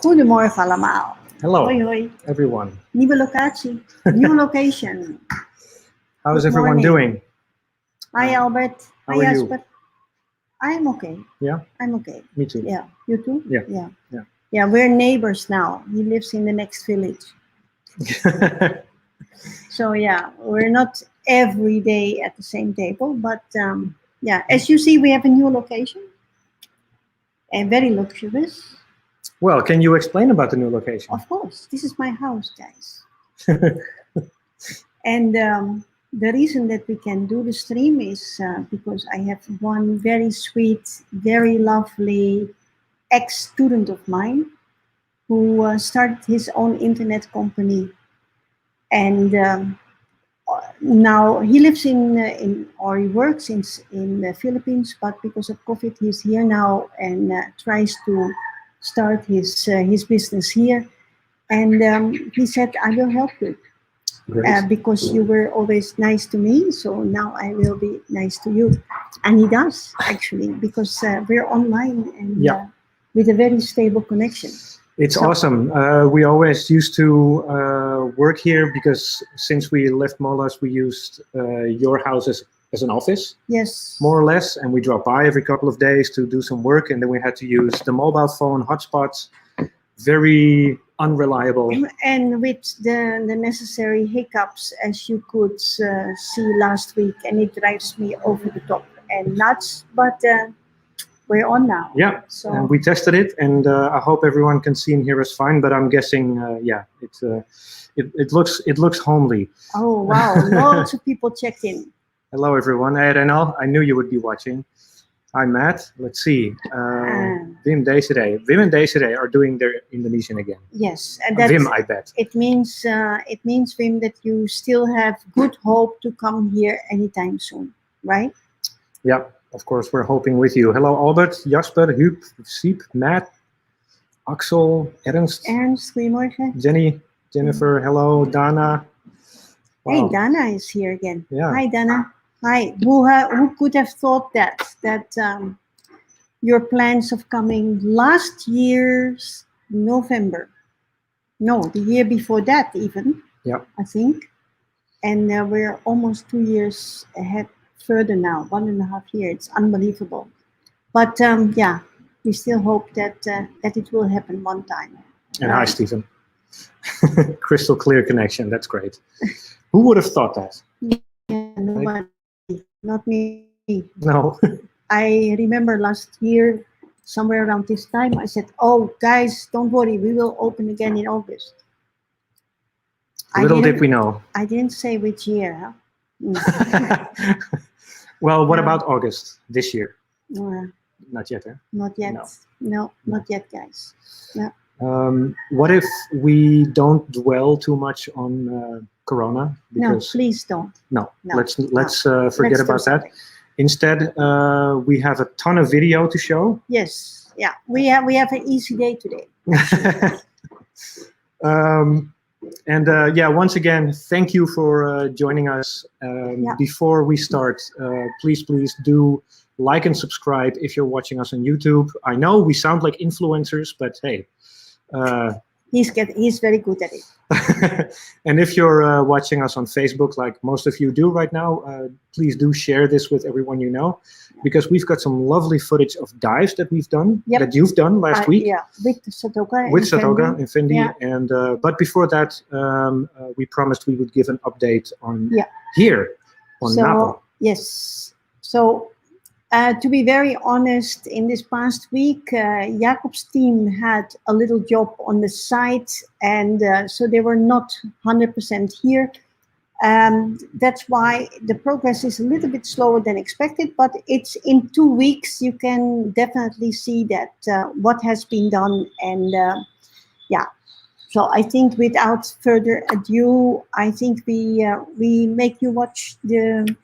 Goedemorgen allemaal. Hello, Hoi hoi. everyone. Nieuwe locatie. New location. How is Good everyone morning. doing? Hi Albert. How Hi are you? Jasper. I'm okay. Yeah, I'm okay. me too. Yeah. You too? Yeah. Yeah. Yeah. Yeah, we're neighbors now. He lives in the next village. So yeah, we're not every day at the same table, but yeah, as you see, we have a new location and very luxurious. Well, can you explain about the new location? Of course, this is my house, guys. And the reason that we can do the stream is because I have one very sweet, very lovely ex-student of mine who started his own internet company. And now he lives or he works in the Philippines, but because of COVID, he's here now and tries to start his business here. And he said, I will help you. Because you were always nice to me, so now I will be nice to you. And he does, actually, because we're online and with a very stable connection. It's awesome. We always used to work here because since we left Molas, we used your house as an office. Yes. More or less, and we drop by every couple of days to do some work, and then we had to use the mobile phone hotspots. Very unreliable. And with the necessary hiccups, as you could see last week, and it drives me over the top and nuts, but we're on now. Yeah, so. And we tested it, and I hope everyone can see and hear us fine, but I'm guessing, yeah, it looks homely. Oh, wow, lots of people checked in. Hello, everyone. Hey, Renal, I knew you would be watching. Hi, Matt. Let's see. Wim Wim and Desiree are doing their Indonesian again. Yes, and that's, Wim, I bet. It means Wim that you still have good hope to come here anytime soon, right? Yeah, of course. We're hoping with you. Hello, Albert, Jasper, Huub, Siep, Matt, Axel, Ernst. Ernst, goedemorgen. Jenny, Jennifer. Hello, Dana. Wow. Hey, Dana is here again. Yeah. Hi, Dana. Hi. Who could have thought that your plans of coming last year's November? No, the year before that even. Yeah. I think. And we're almost 2 years ahead further now, 1.5 years. It's unbelievable. But yeah, we still hope that it will happen one time. And hi, Stephen. Crystal clear connection. That's great. Who would have thought that? Yeah, nobody. Not me. No. I remember last year, somewhere around this time, I said, oh, guys, don't worry, we will open again in August. Little did we know. I didn't say which year. Huh? Well, what about August this year? Not yet, huh? Not yet. No, not yet, guys. Yeah. What if we don't dwell too much on Corona? Because no, please don't. No. Let's forget about that. Instead, we have a ton of video to show. Yes, yeah, we have an easy day today. Yeah, once again, thank you for joining us. Before we start, please do like and subscribe if you're watching us on YouTube. I know we sound like influencers, but hey. He's very good at it. And if you're watching us on Facebook, like most of you do right now, please do share this with everyone you know, because we've got some lovely footage of dives that we've done, that you've done last week. Yeah, with Satoga. With Satoga and Fendi. Yeah. And but before that, we promised we would give an update on here on Napo. Yes. So. To be very honest, in this past week, Jacob's team had a little job on the site, and so they were not 100% here. That's why the progress is a little bit slower than expected, but it's in 2 weeks you can definitely see that what has been done, and yeah. So I think without further ado, I think we make you watch the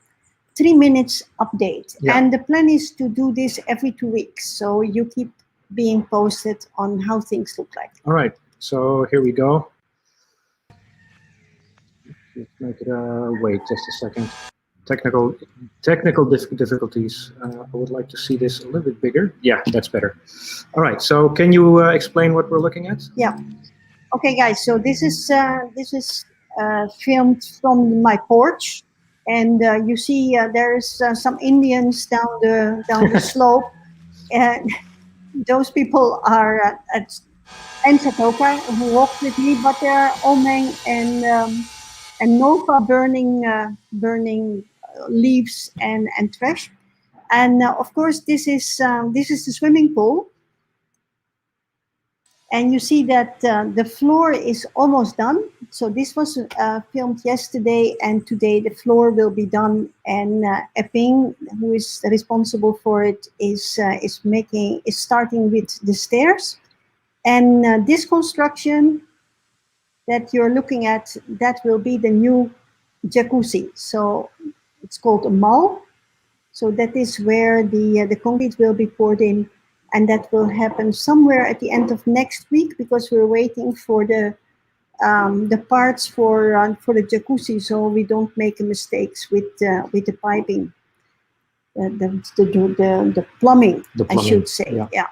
3 minutes update. Yeah. And the plan is to do this every 2 weeks. So you keep being posted on how things look like. All right. So here we go. Let's make it wait just a second. technical difficulties. I would like to see this a little bit bigger. Yeah, that's better. All right. So can you explain what we're looking at? Yeah. Okay, guys. So this is filmed from my porch, and you see there's some Indians down the slope, and those people are at and Satoka who walked with me, but there are Omeng and Nova burning leaves and trash. And of course, this is the swimming pool, and you see that the floor is almost done. So this was filmed yesterday, and today the floor will be done. And Epping, who is responsible for it, is starting with the stairs. And this construction that you're looking at, that will be the new jacuzzi. So it's called a mall. So that is where the concrete will be poured in, and that will happen somewhere at the end of next week, because we're waiting for the parts for the jacuzzi, so we don't make mistakes with the piping, the plumbing, I should say, yeah.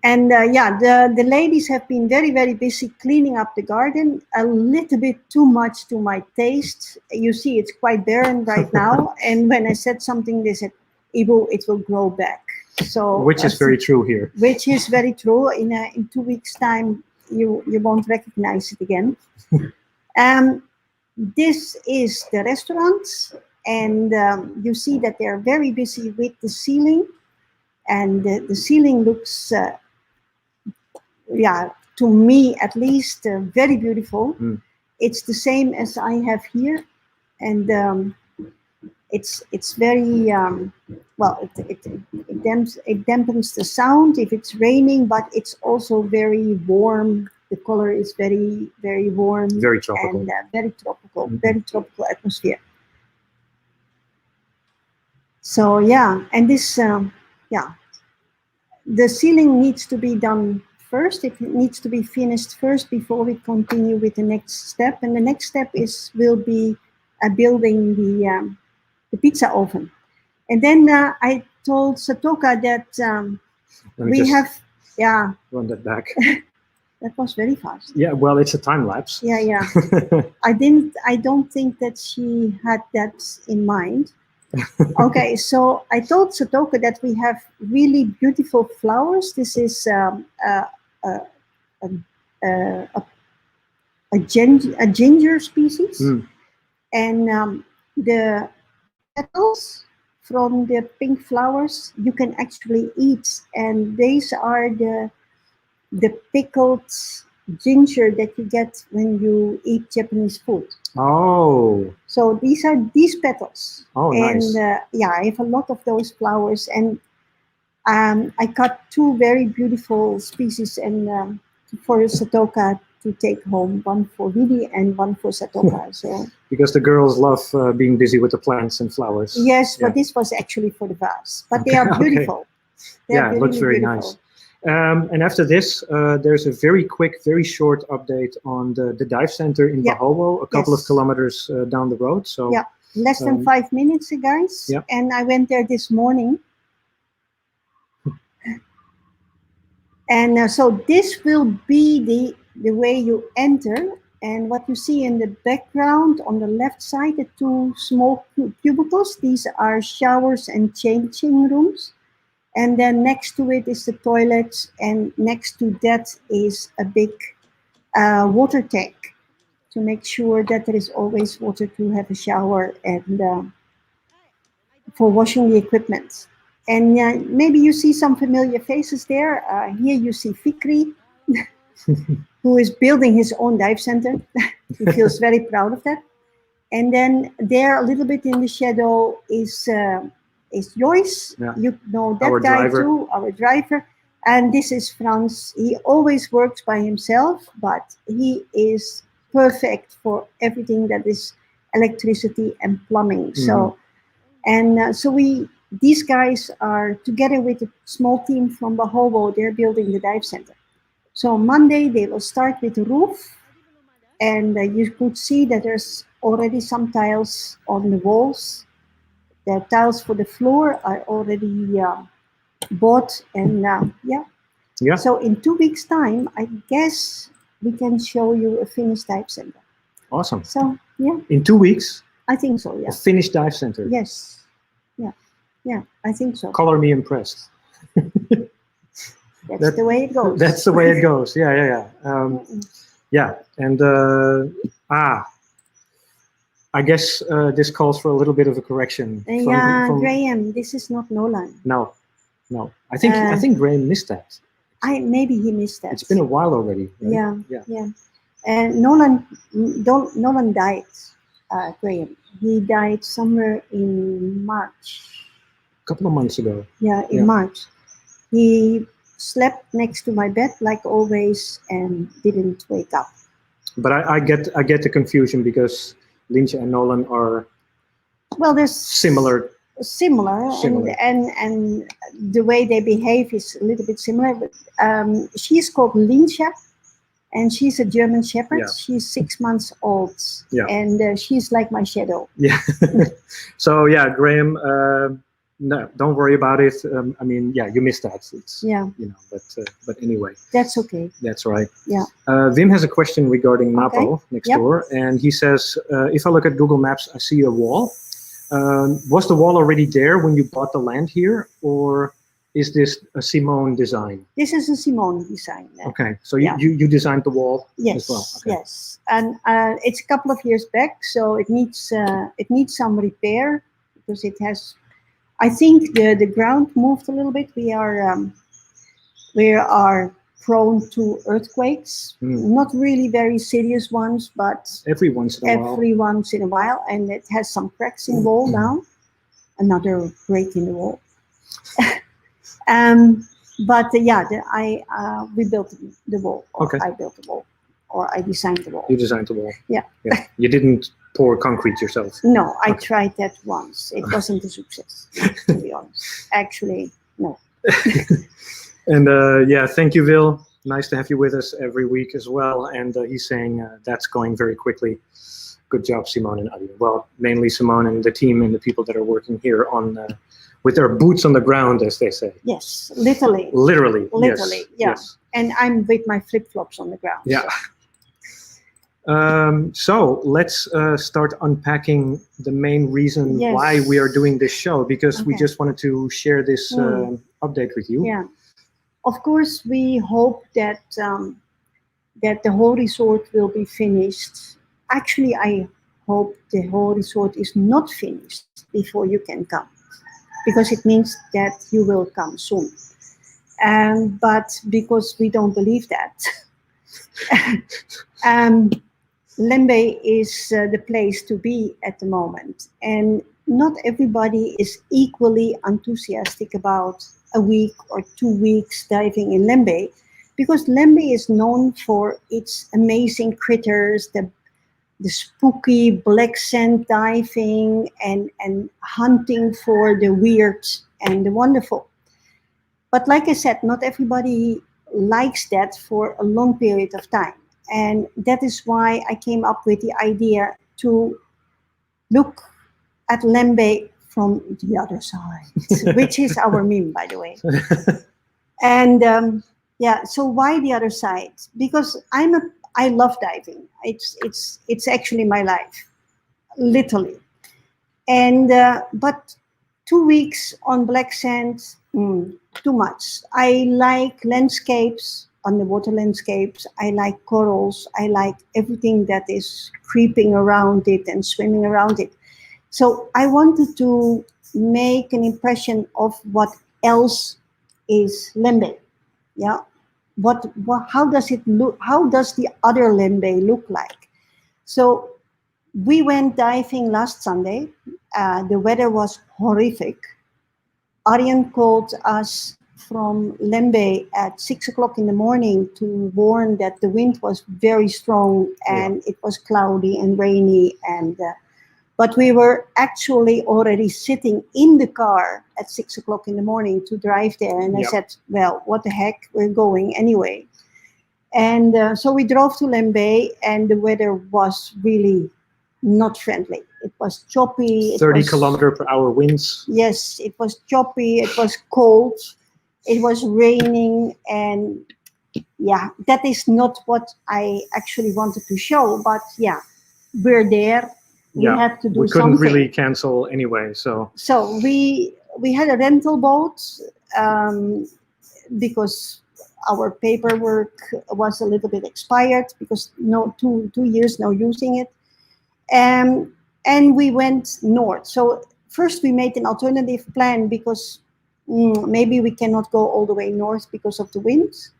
And the ladies have been very, very busy cleaning up the garden, a little bit too much to my taste. You see, it's quite barren right now. And when I said something, they said, Ibu, it will grow back. So, which is very true here. Which is very true. In 2 weeks' time, you won't recognize it again. This is the restaurant. And you see that they're very busy with the ceiling. And the ceiling looks... to me at least, very beautiful. It's the same as I have here, and it's very it dampens the sound if it's raining, but it's also very warm. The color is very, very warm, very tropical, and very tropical atmosphere. So and this the ceiling needs to be done first. It needs to be finished first before we continue with the next step. And the next step will be building the pizza oven. And then I told Satoka that we have run that back. That was very fast. Yeah, well, it's a time lapse. Yeah. I don't think that she had that in mind. Okay, so I told Satoka that we have really beautiful flowers. This is a ginger species, and the petals from the pink flowers you can actually eat, and these are the pickled ginger that you get when you eat Japanese food. Oh. So these are these petals. Oh, nice. And I have a lot of those flowers, and I cut 2 very beautiful species, and for Satoka to take home, one for Nudi and one for Satoka. So because the girls love being busy with the plants and flowers. Yes, but this was actually for the vase. But they are beautiful. They it looks very nice. And after this, there's a very quick, very short update on the dive center in Bahobo, a couple of kilometers down the road. So less than 5 minutes, guys. And I went there this morning. And so this will be the way you enter. And what you see in the background on the left side, the 2 small cubicles, these are showers and changing rooms. And then next to it is the toilet, and next to that is a big water tank to make sure that there is always water to have a shower and for washing the equipment. And maybe you see some familiar faces there. Here you see Fikri, who is building his own dive center. He feels very proud of that. And then there, a little bit in the shadow, is Joyce. You know that guy too, our driver. And this is Frans. He always works by himself, but he is perfect for everything that is electricity and plumbing. So, and so these guys are together with a small team from Bahobo. They're building the dive center. So Monday they will start with the roof, and you could see that there's already some tiles on the walls. The tiles for the floor are already bought, and Yeah. So in 2 weeks' time, I guess we can show you a finished dive center. Awesome. So yeah, In 2 weeks, I think so. Yeah. a finished dive center. Yes. Yeah, I think so. Color me impressed. That's the way it goes. That's the way it goes. Yeah. Yeah, and I guess this calls for a little bit of a correction. From Graham, this is not Nolan. No. I think Graham missed that. Maybe he missed that. It's been a while already. Right? Yeah. And Nolan died. Graham. He died somewhere in March. A couple of months ago. Yeah, in March. He slept next to my bed like always and didn't wake up. But I get the confusion because Lynch and Nolan are they're similar. And the way they behave is a little bit similar. But she's called Linscha, and she's a German Shepherd. Yeah. She's 6 months old, and she's like my shadow. Yeah. So yeah, Graham. No, don't worry about it. You missed that. But anyway. That's okay. That's right. Yeah. Wim has a question regarding Napo next door, and he says, if I look at Google Maps, I see a wall. Was the wall already there when you bought the land here, or is this a Simone design? This is a Simone design. Okay, so you designed the wall as well. Okay. Yes, and it's a couple of years back, so it needs some repair because it has. I think the ground moved a little bit. We are prone to earthquakes, not really very serious ones, but every once in a while, and it has some cracks in the wall now. Another break in the wall. We built the wall. Okay. I built the wall, or I designed the wall. You designed the wall. Yeah. You didn't pour concrete yourself. No, I tried that once. It wasn't a success, to be honest. Actually, no. And thank you, Will. Nice to have you with us every week as well. And he's saying that's going very quickly. Good job, Simone and Adi. Well, mainly Simone and the team and the people that are working here on with their boots on the ground, as they say. Yes, literally. Literally, yes. And I'm with my flip-flops on the ground. Yeah. So let's start unpacking the main reason why we are doing this show, because we just wanted to share this update with you. Yeah. Of course, we hope that the whole resort will be finished. Actually, I hope the whole resort is not finished before you can come, because it means that you will come soon. But because we don't believe that, Lembeh is the place to be at the moment. And not everybody is equally enthusiastic about a week or 2 weeks diving in Lembeh, because Lembeh is known for its amazing critters, the spooky black sand diving and hunting for the weird and the wonderful. But like I said, not everybody likes that for a long period of time. And that is why I came up with the idea to look at Lembeh from the other side, which is our meme, by the way. And so why the other side? Because I love diving. It's actually my life, literally. And but 2 weeks on black sand, too much. I like landscapes, underwater landscapes. I like corals. I like everything that is creeping around it and swimming around it. So I wanted to make an impression of what else is Lembeh. Yeah. How does it look? How does the other Lembeh look like? So we went diving last Sunday. The weather was horrific. Arjen called us from Lembeh at 6 o'clock in the morning to warn that the wind was very strong and it was cloudy and rainy. But we were actually already sitting in the car at 6 o'clock in the morning to drive there. And I said, well, what the heck, we're going anyway. And so we drove to Lembeh, and the weather was really not friendly. It was choppy. 30-kilometer-per-hour winds. Yes, it was choppy. It was cold. It was raining, and yeah, that is not what I actually wanted to show. But yeah, we're there. We have to do we couldn't something. really cancel anyway. So we had a rental boat because our paperwork was a little bit expired because no 2 years no using it. And we went north. So first we made an alternative plan because maybe we cannot go all the way north because of the winds.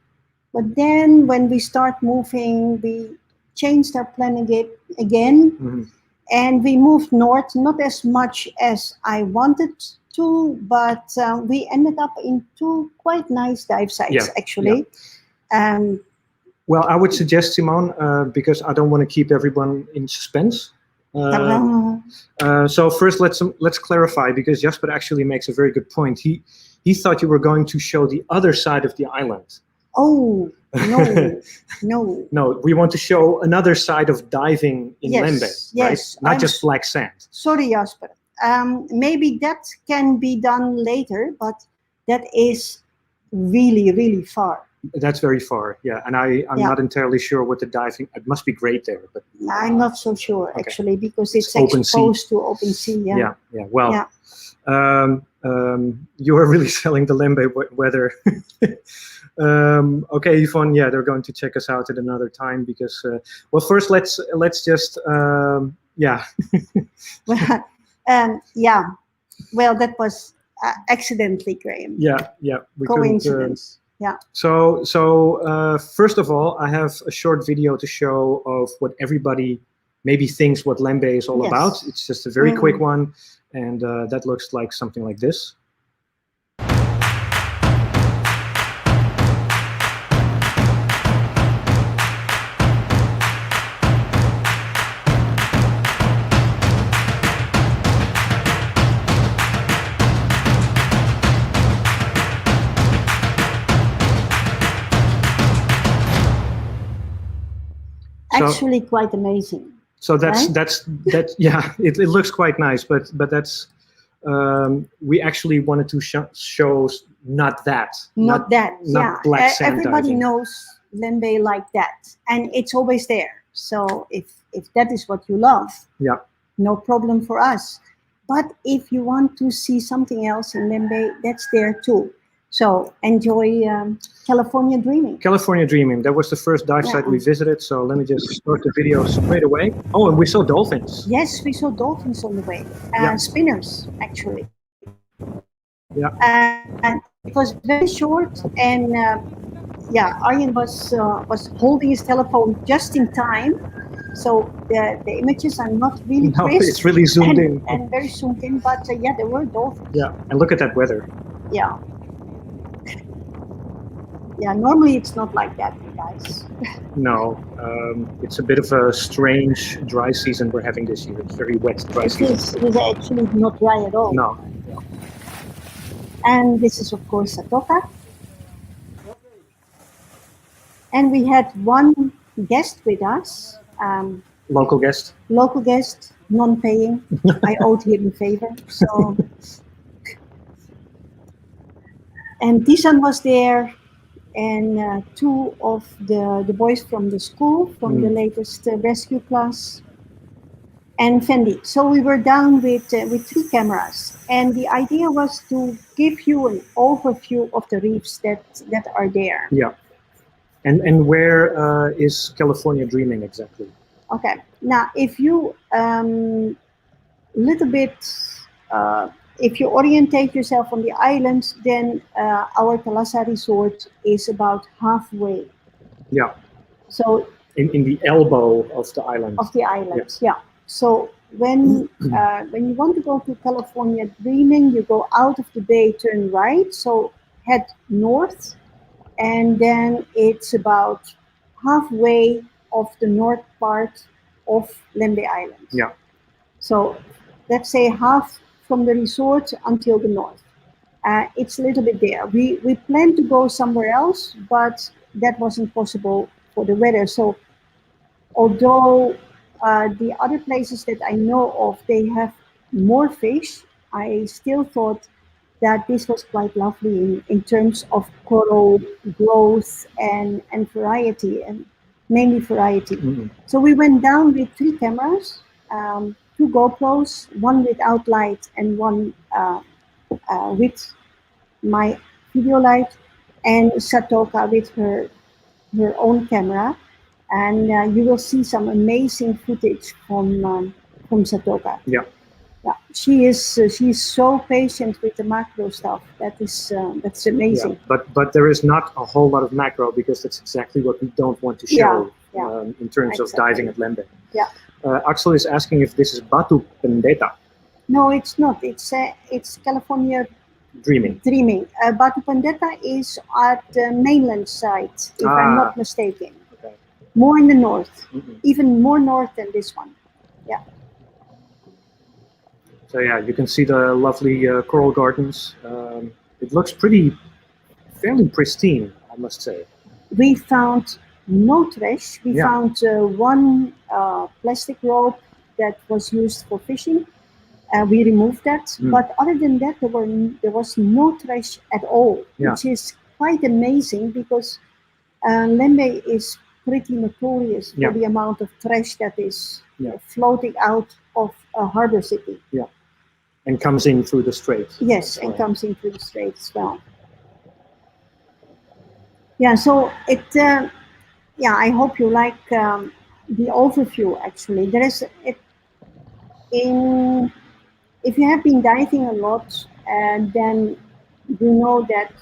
But then when we start moving, we changed our plan again. Mm-hmm. And we moved north, not as much as I wanted to, but we ended up in 2 quite nice dive sites, actually. Yeah. Well, I would suggest, Simone, because I don't want to keep everyone in suspense. So first, let's clarify, because Jasper actually makes a very good point. He thought you were going to show the other side of the island. Oh, no. No, we want to show another side of diving in Lembeh, right? Not just black sand. Sorry, Jasper. Maybe that can be done later, but that is really, really far. That's very far, yeah. And I'm not entirely sure what the diving, it must be great there. But I'm not so sure, actually, because it's open exposed sea. To open sea. Yeah. Well, you are really selling the Lembeh weather. Okay, Yvonne, they're going to check us out at another time because, well, first let's just, Well, that was accidentally, Graham. Yeah. Coincidence. Yeah. So first of all, I have a short video to show of what everybody maybe thinks what Lembeh is all about. It's just a very quick one, and that looks like something like this. Actually, quite amazing. So that's yeah. It looks quite nice, but that's we actually wanted to show not that, not black sand everybody diving. knows Lembeh like that, and it's always there. So if that is what you love, no problem for us. But if you want to see something else in Lembeh, that's there too. So enjoy California Dreaming. California Dreaming. That was the first dive site we visited. So let me just start the video straight away. Oh, and we saw dolphins. Yes, we saw dolphins on the way. Spinners, actually. Yeah. And it was very short. And Arjen was holding his telephone just in time. So the images are not really crisp. It's really zoomed in. And very zoomed in. But there were dolphins. Yeah, and look at that weather. Yeah. Yeah, normally it's not like that, guys. No, it's a bit of a strange dry season we're having this year. It's very wet dry season. It is actually not dry at all. No. And this is, of course, Satoka. And we had one guest with us. Local guest. Local guest, non-paying. I owed him a favor. So, and Tisan was there. And 2 of the boys from the school, from the latest rescue class, and Fendi. So we were down with 3 cameras, and the idea was to give you an overview of the reefs that are there. Yeah, and where is California Dreaming exactly? Okay, now if you little bit. If you orientate yourself on the island, then our Thalassa resort is about halfway. Yeah. So in the elbow of the island. Of the island, yeah. So when you want to go to California Dreaming, you go out of the bay, turn right, so head north, and then it's about halfway of the north part of Lembeh Island. Yeah. So let's say half from the resort until the north. It's a little bit there. We planned to go somewhere else, but that wasn't possible for the weather. So although the other places that I know of, they have more fish. I still thought that this was quite lovely in terms of coral growth and variety, and mainly variety. Mhm. So we went down with 3 cameras, 2 GoPros, one without light and one with my video light, and Satoka with her own camera, and you will see some amazing footage from Satoka. Yeah. Yeah, she's so patient with the macro stuff. That's amazing. Yeah, but there is not a whole lot of macro because that's exactly what we don't want to show in terms of diving at Lembeh. Yeah. Axel is asking if this is Batu Pendeta. No, it's not. It's California Dreaming. Batu Pendeta is at the mainland side, if I'm not mistaken. Okay. More in the north, Mhm. even more north than this one. Yeah. So yeah, you can see the lovely coral gardens. It looks fairly pristine, I must say. We found no trash. We found one plastic rope that was used for fishing. We removed that, but other than that, there was no trash at all, which is quite amazing because Lembeh is pretty notorious for the amount of trash that is floating out of a harbor city. Yeah, and comes in through the strait. Yes, and comes in through the strait as well. Yeah, so I hope you like the overview. Actually, there is if you have been diving a lot, then you know that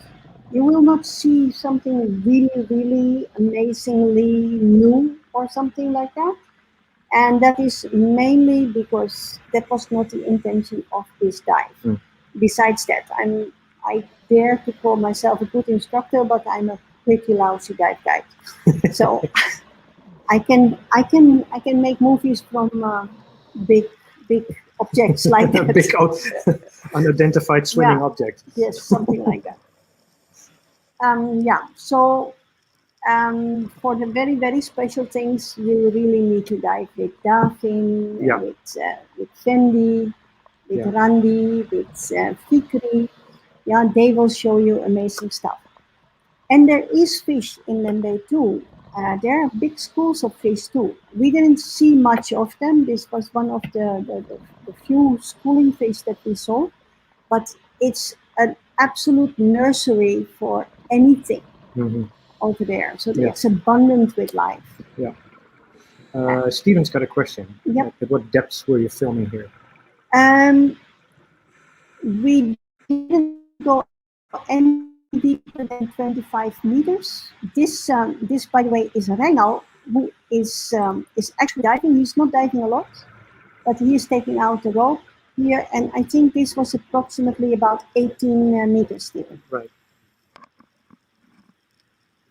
you will not see something really, really amazingly new or something like that. And that is mainly because that was not the intention of this dive. Besides that, I dare to call myself a good instructor, but I'm a pretty lousy dive guide. So I can make movies from big objects like that. Big unidentified swimming object. Yes, something like that. So for the very, very special things, you really need to dive with Daphne, with Fendi, with Randy, with Fikri. Yeah, they will show you amazing stuff. And there is fish in Lembeh too. There are big schools of fish too. We didn't see much of them. This was one of the few schooling fish that we saw. But it's an absolute nursery for anything over there. So it's abundant with life. Yeah. Steven's got a question. Yep. At what depths were you filming here? We didn't go any deeper than 25 meters. This, by the way, is Reinal, who is actually diving. He's not diving a lot, but he is taking out the rope here, and I think this was approximately about 18 meters deep. Right.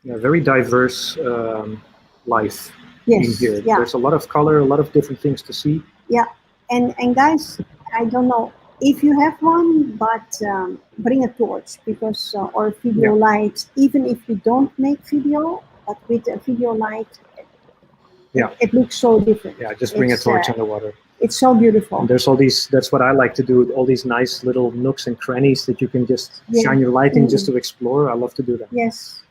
Yeah, very diverse life in here. Yeah. There's a lot of color, a lot of different things to see. Yeah, and guys, I don't know if you have one, but bring a torch because or a video light. Even if you don't make video, but with a video light, it looks so different. Yeah, just bring a torch underwater. It's so beautiful. And there's all these, that's what I like to do, all these nice little nooks and crannies that you can just shine your light in just to explore. I love to do that. Yes.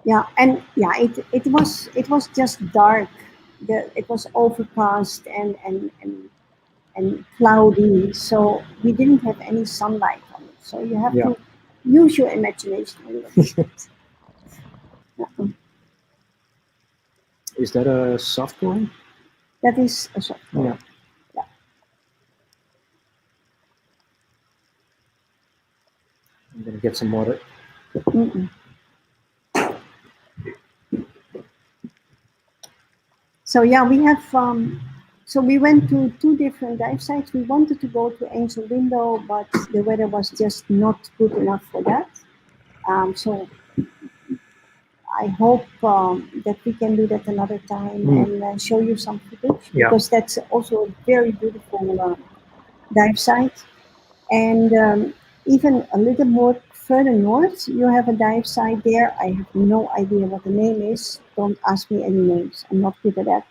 Yeah, and it was just dark. It was overcast and cloudy, so we didn't have any sunlight on it. So you have to use your imagination a little bit. Is that a soft coral? That is a soft coral. Yeah. I'm gonna get some water. So we have. So we went to 2 different dive sites. We wanted to go to Angel Window, but the weather was just not good enough for that. So I hope that we can do that another time and show you some footage because that's also a very beautiful dive site, and even a little more further north, you have a dive site there. I have no idea what the name is. Don't ask me any names. I'm not good at that.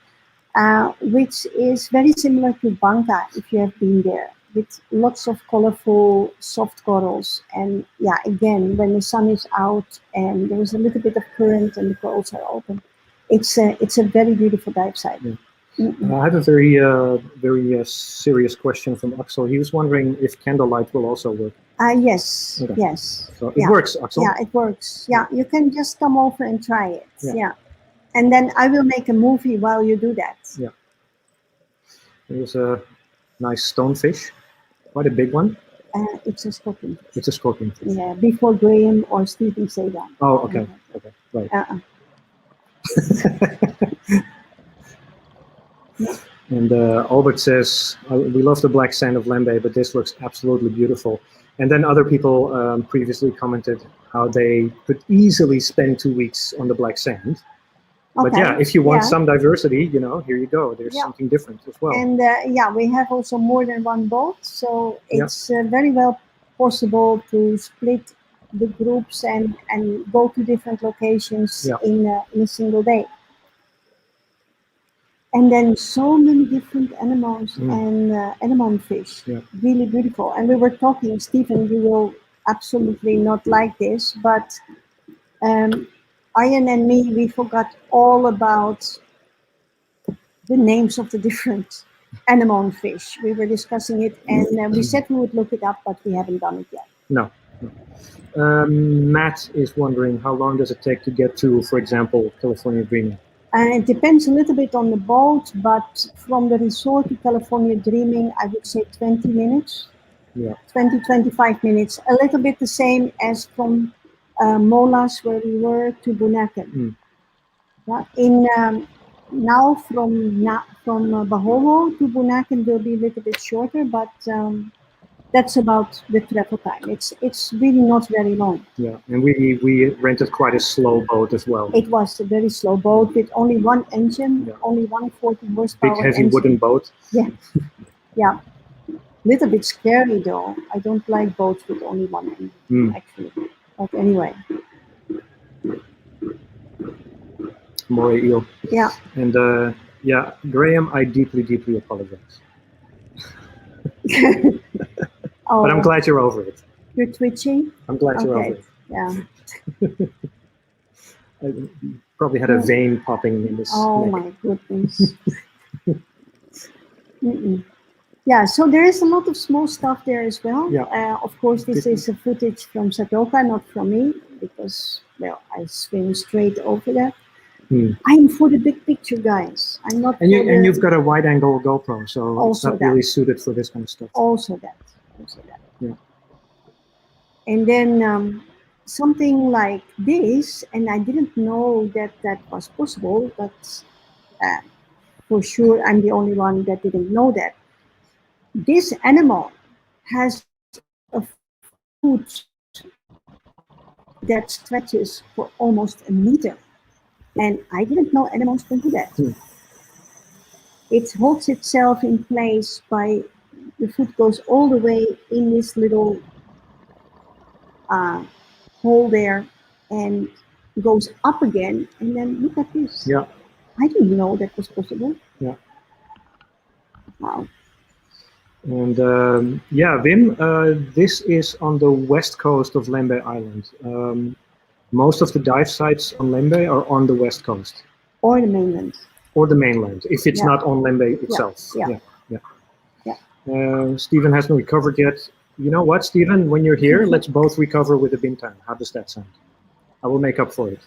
Which is very similar to Banca, if you have been there, with lots of colorful soft corals. And yeah, again, when the sun is out and there is a little bit of current and the corals are open, it's a very beautiful dive site. Yeah. I have a very serious question from Axel. He was wondering if candlelight will also work. Yes, Okay. yes. So it works, Axel. Yeah, it works. Yeah, you can just come over and try it. Yeah. And then I will make a movie while you do that. Yeah. Here's a nice stonefish, quite a big one. It's a scorpion fish. It's a scorpion fish. Yeah, before Graham or Stephen say that. Oh, okay. Okay, right. Yeah. And Albert says, we love the black sand of Lembeh, but this looks absolutely beautiful. And then other people previously commented how they could easily spend 2 weeks on the black sand. Okay. But yeah, if you want some diversity, here you go. There's something different as well. And we have also more than one boat, so it's very well possible to split the groups and go to different locations in a single day. And then so many different animals and anemone fish, really beautiful. And we were talking, Stephen, you will absolutely not like this, but Arjen and me, we forgot all about the names of the different anemone fish. We were discussing it, and we said we would look it up, but we haven't done it yet. No. Matt is wondering, how long does it take to get to, for example, California Dreaming? It depends a little bit on the boat, but from the resort to California Dreaming, I would say 20 minutes. Yeah. 20, 25 minutes. A little bit the same as from Molas, where we were, to Bunaken. Now from Bahovo to Bunaken will be a little bit shorter, but that's about the travel time. It's really not very long. Yeah, and we rented quite a slow boat as well. It was a very slow boat with only one engine, only 140 horsepower. Big heavy wooden boat. Yeah, yeah. Little bit scary though. I don't like boats with only one engine actually. But anyway. Moray eel. Yeah. And Graham, I deeply apologize. But I'm glad you're over it. You're twitching? I'm glad you're over it. Yeah. I probably had a vein popping in this Oh neck. my goodness. Yeah, so there is a lot of small stuff there as well. Yeah. Of course, this is a footage from Satoka, not from me, because, well, I swim straight over that. I'm for the big picture, guys. I'm not. And you've got a wide-angle GoPro, so it's not really suited for this kind of stuff. Also that. Yeah. And then something like this, and I didn't know that was possible, but for sure I'm the only one that didn't know that. This animal has a foot that stretches for almost a meter. And I didn't know animals can do that. It holds itself in place by the foot goes all the way in this little hole there and goes up again. And then look at this. Yeah. I didn't know that was possible. Yeah. Wow. And Wim, this is on the west coast of Lembeh Island. Most of the dive sites on Lembeh are on the west coast. Or the mainland. Or the mainland, if it's not on Lembeh itself. Yeah. Stephen hasn't recovered yet. You know what, Stephen? When you're here, let's both recover with a bintang. How does that sound? I will make up for it.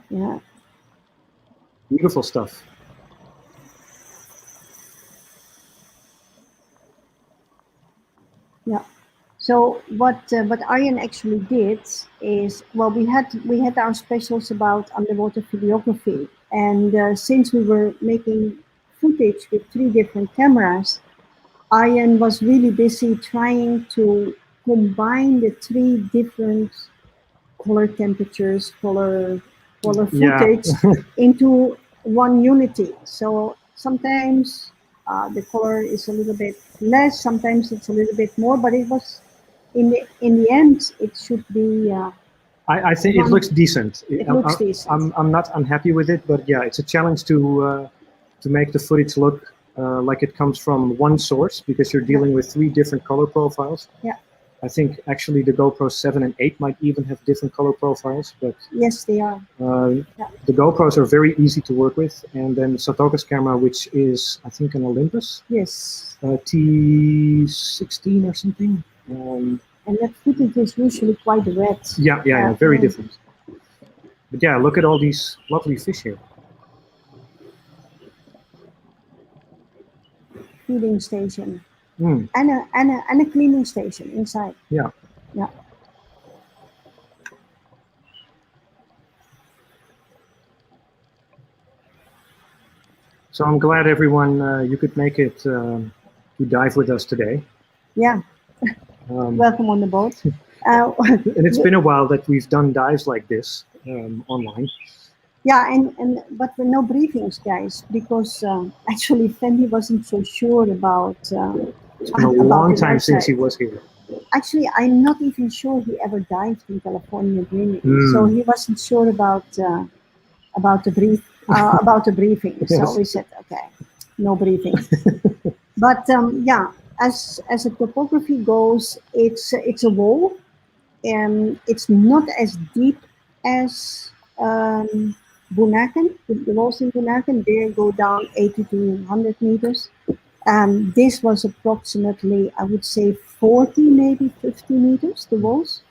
Yeah. Beautiful stuff. Yeah. So what Arjen actually did is, well, we had our specials about underwater videography, and since we were making footage with 3 different cameras, Arjen was really busy trying to combine the 3 different color temperatures, color footage into one unity. So sometimes the color is a little bit less, sometimes it's a little bit more, but it was in the end, it should be. I think it looks decent. It looks decent. I'm not unhappy with it, but yeah, it's a challenge to make the footage look like it comes from one source, because you're dealing with 3 different color profiles. Yeah. I think actually the GoPro 7 and 8 might even have different color profiles, but yes, they are. The GoPros are very easy to work with, and then Satoka's camera, which is I think an Olympus. Yes. T16 or something. And that footage is usually quite red. Yeah, very different. But yeah, look at all these lovely fish here. Feeding station. And a cleaning station inside. Yeah. Yeah. So I'm glad everyone you could make it to dive with us today. Yeah. Welcome on the boat. And it's been a while that we've done dives like this online. Yeah, but no briefings, guys, because actually Fendi wasn't so sure about. It's been a long time since he was here. Actually, I'm not even sure he ever dived in California dreaming, so he wasn't sure about the briefing. Yes. So we said, okay, no briefing. But yeah, as a topography goes, it's a wall, and it's not as deep as Bunaken. The walls in Bunaken, they go down 80 to 100 meters. This was approximately, I would say, 40, maybe 50 meters, the walls,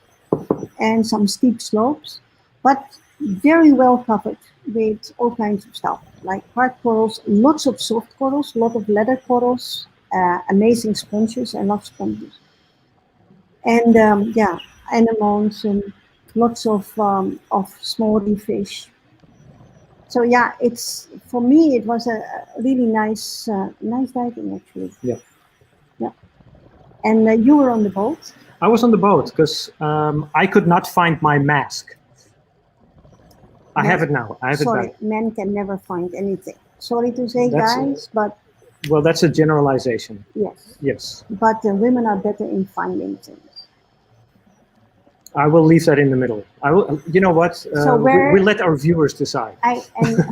and some steep slopes, but very well covered with all kinds of stuff, like hard corals, lots of soft corals, a lot of leather corals, amazing sponges, and lots of sponges. And yeah, anemones and lots of small reef fish. So yeah, it's, for me, it was a really nice diving, actually. Yeah. Yeah. And you were on the boat? I was on the boat because I could not find my mask. I have it now. I have it back. Men can never find anything. Sorry to say, guys, but... Well, that's a generalization. Yes. Yes. But women are better in finding things. I will leave that in the middle. I will. You know what? So we let our viewers decide. And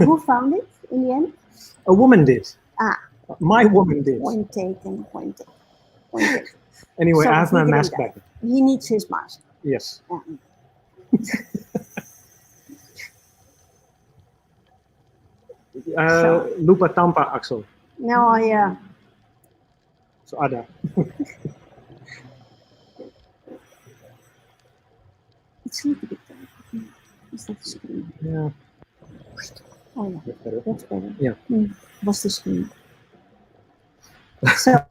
who found it in the end? A woman did. Ah. My woman did. Point taken. Anyway, so I have my mask back. He needs his mask. Yes. Lupa Tampa, Axel. No, yeah. So Ada. It's a little bit dark. Is that the screen? Yeah. Oh yeah, that's better. Yeah. What's the screen? So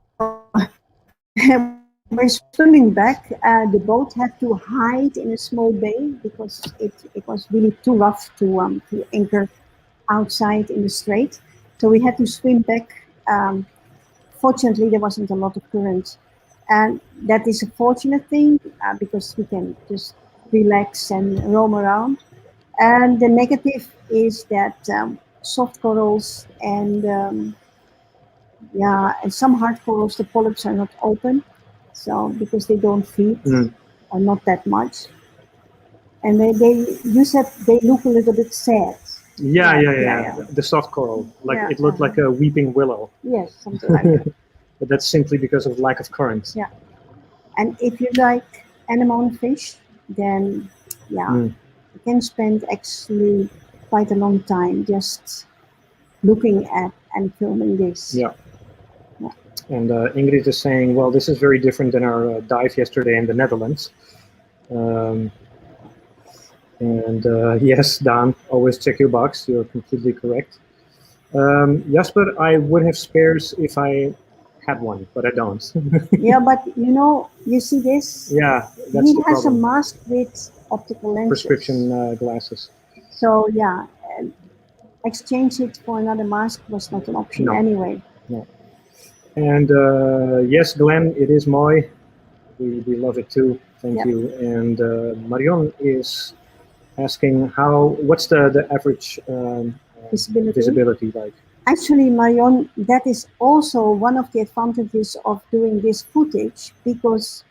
we're swimming back. The boat had to hide in a small bay because it was really too rough to anchor outside in the strait. So we had to swim back. Fortunately, there wasn't a lot of current, and that is a fortunate thing because we can just relax and roam around. And the negative is that soft corals and and some hard corals, the polyps are not open, so because they don't feed or not that much, and you said they look a little bit sad. Yeah. The soft coral, it looked like a weeping willow. Yes, something like that. But that's simply because of lack of current. Yeah, and if you like anemone fish, then you can spend actually quite a long time just looking at and filming this. Yeah. And Ingrid is saying, well, this is very different than our dive yesterday in the Netherlands. Yes, Dan, always check your box. You're completely correct. Jasper, I would have spares if I had one, but I don't. Yeah, but you see this? Yeah, that's the problem. He has a mask with optical lenses. Prescription glasses. So yeah, exchange it for another mask was not an option anyway. No. And yes, Glenn, it is Mooi. We love it too. Thank you. And Marion is asking what's the average visibility like? Actually, Marion, that is also one of the advantages of doing this footage, because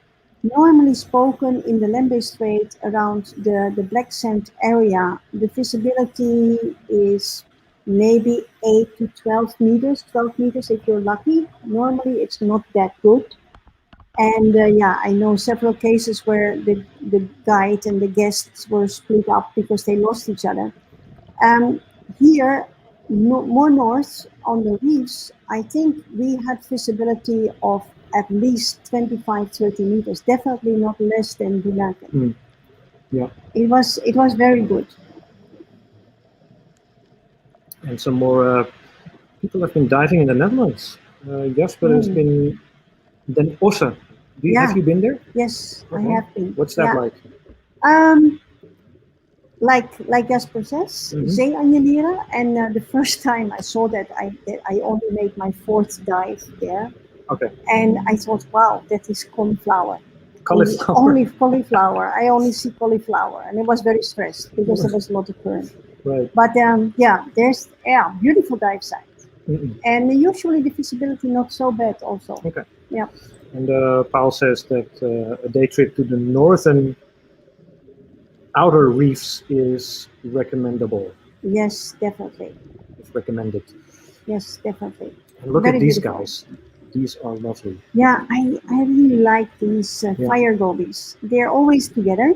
Normally spoken, in the Lembeh Strait around the Black Sand area, the visibility is maybe 8 to 12 meters, 12 meters if you're lucky. Normally it's not that good. And yeah, I know several cases where the guide and the guests were split up because they lost each other. Um, Here, more north on the reefs, I think we had visibility of at least 25, 30 meters, definitely not less than Bunaken. Mm. Yeah. It was very good. And some more people have been diving in the Netherlands. Jasper has been. Then Ossa. Have you been there? Yes, I Okay. have been. What's that like? Like Jasper says, Zeeanjelieren, and the first time I saw that, I only made my 4th dive there. Okay. And I thought, wow, that is cauliflower. Cauliflower. Only cauliflower. I only see cauliflower, and I was very stressed because there was a lot of current. Right. But yeah, there's beautiful dive sites, and usually the visibility not so bad also. Okay. Yeah. And Paul says that a day trip to the northern outer reefs is recommendable. Yes, definitely. It's recommended. Yes, definitely. And look Very at these beautiful. guys. These are lovely. Yeah, I really like these fire gobies. They're always together,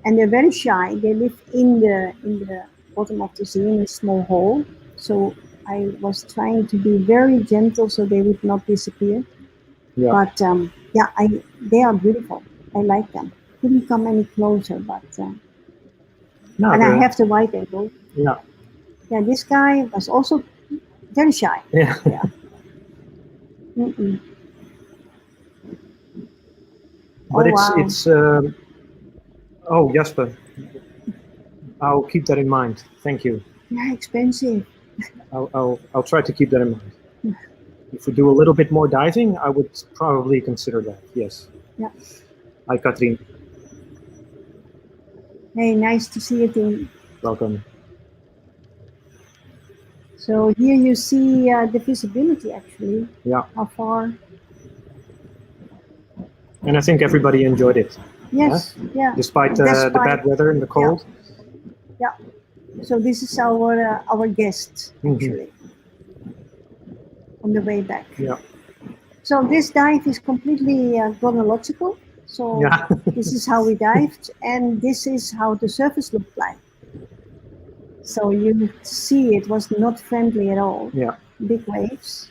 and they're very shy. They live in the bottom of the sea in a small hole. So I was trying to be very gentle so they would not disappear. Yeah. But yeah, they are beautiful. I like them. Couldn't come any closer, but No, and I have the white angle. Yeah. Yeah, this guy was also very shy. Yeah. Yeah. But wow. it's oh, Jasper, I'll keep that in mind. Thank you. Yeah, expensive. I'll try to keep that in mind. If we do a little bit more diving, I would probably consider that. Yes. Yeah. Hi, Katrien. Hey, nice to see you, Tim. Welcome. So here you see the visibility, actually. Yeah. How far? And I think everybody enjoyed it. Yes. Yeah. Despite the bad weather and the cold. Yeah. So this is our guest, actually, on the way back. Yeah. So this dive is completely chronological. So this is how we dived, and this is how the surface looked like. So you see it was not friendly at all. Yeah. Big waves.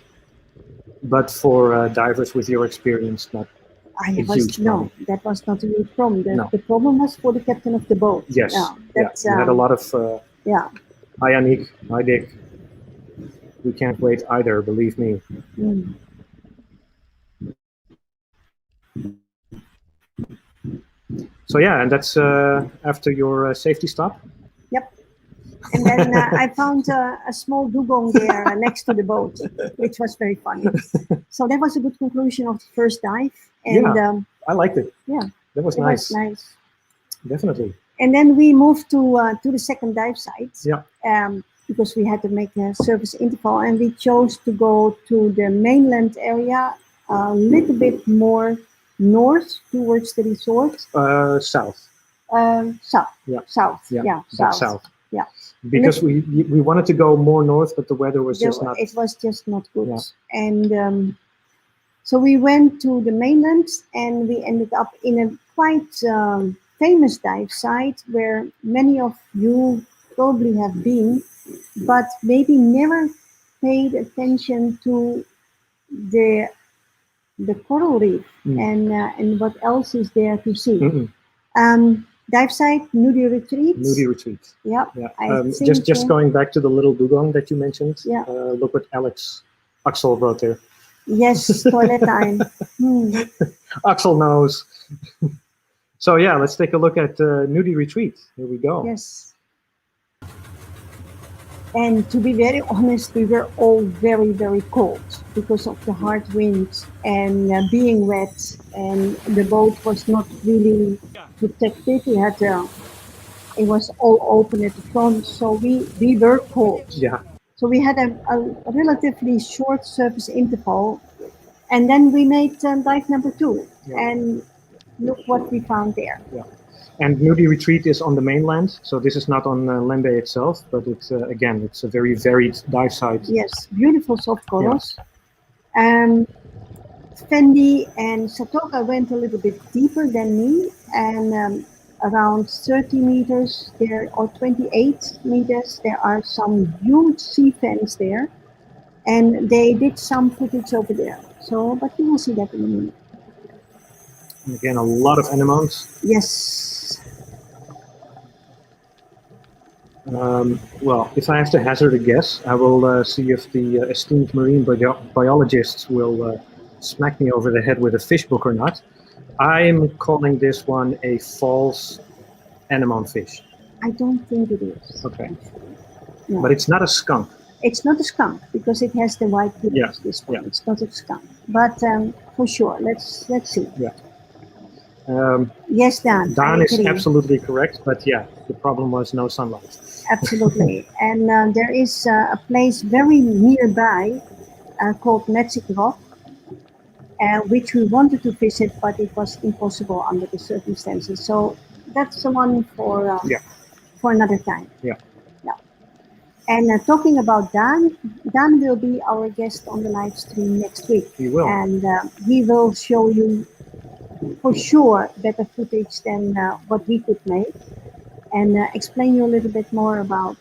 But for divers with your experience, not a huge problem. No, that was not a huge problem. The problem was for the captain of the boat. Yes. You had a lot of hi Annick, hi Dick. We can't wait either, believe me. So yeah, and that's after your safety stop? Yep. And then I found a small dugong there next to the boat, which was very funny. So that was a good conclusion of the first dive. And I liked it. Yeah. That was nice. Was nice. Definitely. And then we moved to the second dive site. Yeah. Because we had to make a surface interval, and we chose to go to the mainland area a little bit more north towards the resort. South. South. Yeah. South. Yeah. South. Yeah. Because we wanted to go more north, but the weather was just not. It was just not good. Yeah. And so we went to the mainland, and we ended up in a quite famous dive site where many of you probably have been, but maybe never paid attention to the coral reef and what else is there to see. Dive site Nudi Retreat. Nudi Retreat. Yeah. Just going back to the little dugong that you mentioned. Yeah. Look what Axel wrote there. Yes, toilet time. Axel knows. So yeah, let's take a look at Nudi Retreat. Here we go. Yes. And to be very honest, we were all very, very cold because of the hard wind and being wet, and the boat was not really protected. We had it was all open at the front, so we were cold. Yeah. So we had a relatively short surface interval, and then we made dive number 2. Yeah. And look what we found there. Yeah. And Nudi Retreat is on the mainland, so this is not on Lembeh itself, but it's again, it's a very varied dive site. Yes, beautiful soft corals. Fendi and Satoka went a little bit deeper than me, and around 30 meters there, or 28 meters, there are some huge sea fans there, and they did some footage over there. So, but you will see that in a minute. And again, a lot of anemones. Yes. Well, if I have to hazard a guess, I will see if the esteemed marine biologists will smack me over the head with a fish book or not. I'm calling this one a false anemone fish. I don't think it is. Okay. No. But it's not a skunk. It's not a skunk because it has the white pillars. Yeah. This one. Yeah. It's not a skunk. But for sure, let's see. Yeah. Yes, Dan. Dan is absolutely correct, but yeah, the problem was no sunlight. Absolutely. And there is a place very nearby called Magic Rock, which we wanted to visit, but it was impossible under the circumstances. So that's the one for another time. Yeah. Yeah. And talking about Dan will be our guest on the live stream next week. He will. And he will show you for sure better footage than what we could make, and explain you a little bit more about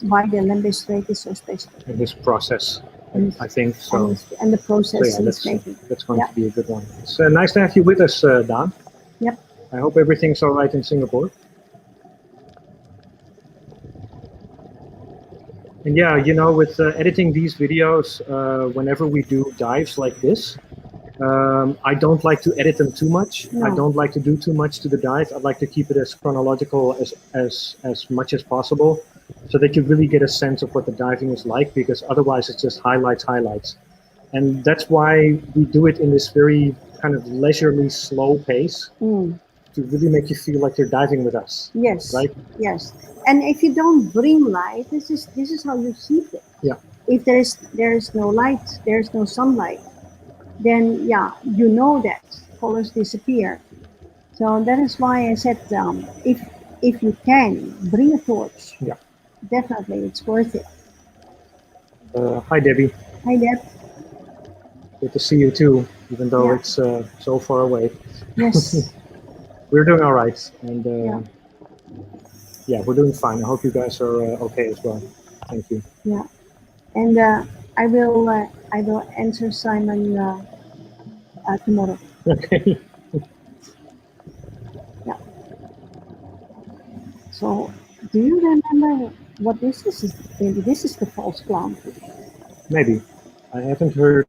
why the Lembeh Strait is so special. In this process, I think so. And the process So, yeah, he's making. that's going to be a good one. It's nice to have you with us, Dan. Yep. I hope everything's all right in Singapore. And yeah, you know, with editing these videos, whenever we do dives like this, I don't like to edit them too much. No. I don't like to do too much to the dive. I'd like to keep it as chronological as much as possible, so that you really get a sense of what the diving is like, because otherwise it's just highlights. And that's why we do it in this very kind of leisurely, slow pace, to really make you feel like you're diving with us. Yes. Right? Yes. And if you don't bring light, this is how you see it. Yeah. If there is no light, there is no sunlight, then yeah, you know that colors disappear. So that is why I said, if you can bring a torch, yeah, definitely it's worth it. Hi Debbie. Hi Deb. Good to see you too, even though it's so far away. Yes. We're doing all right, and yeah, we're doing fine. I hope you guys are okay as well. Thank you. Yeah, and I will answer Simon tomorrow. Okay. Yeah. So, do you remember what this is? Maybe this is the false clownfish. Maybe. I haven't heard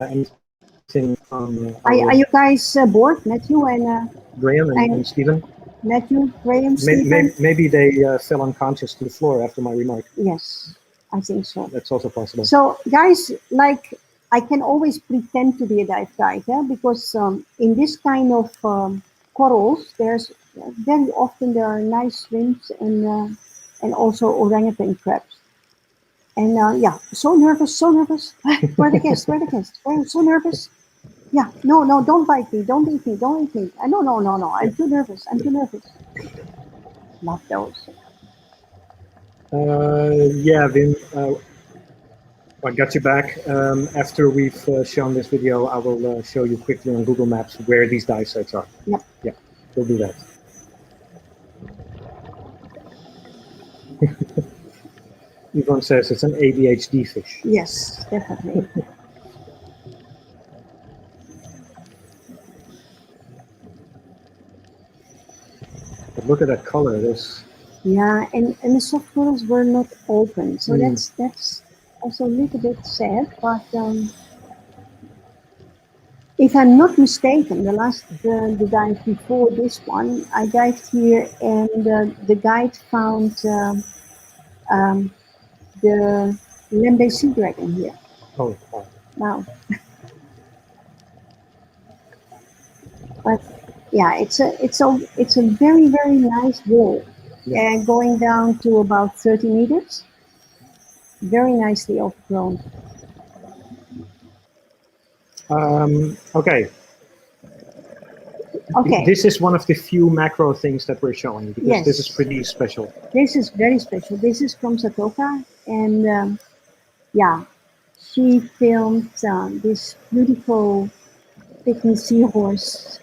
anything from. Are you guys bored, Matthew and Graham and Stephen? Matthew, Graham, Stephen? Maybe they fell unconscious to the floor after my remark. Yes, I think so. That's also possible. So, guys, like, I can always pretend to be a dive guide, because in this kind of corals, there's very often there are nice shrimps and also orangutan crabs. And yeah, so nervous. Where the guests? We're so nervous. Yeah, no, don't bite me, don't eat me. No, I'm too nervous. Love those. Yeah, Wim, I got you back. After we've shown this video, I will show you quickly on Google Maps where these dive sites are. Yep. Yeah, we'll do that. Yvonne says it's an ADHD fish. Yes, definitely. But look at that color. Yeah, and the soft corals were not open, so that's also a little bit sad. But if I'm not mistaken, the dive before this one, I dived here, and the guide found the Lembeh sea dragon here. Oh, wow. Wow. But yeah, it's a very, very nice wall, and going down to about 30 meters. Very nicely overgrown. Okay. Okay. This is one of the few macro things that we're showing because Yes. this is pretty special. This is very special. This is from Satoka, and yeah, she filmed this beautiful pygmy seahorse,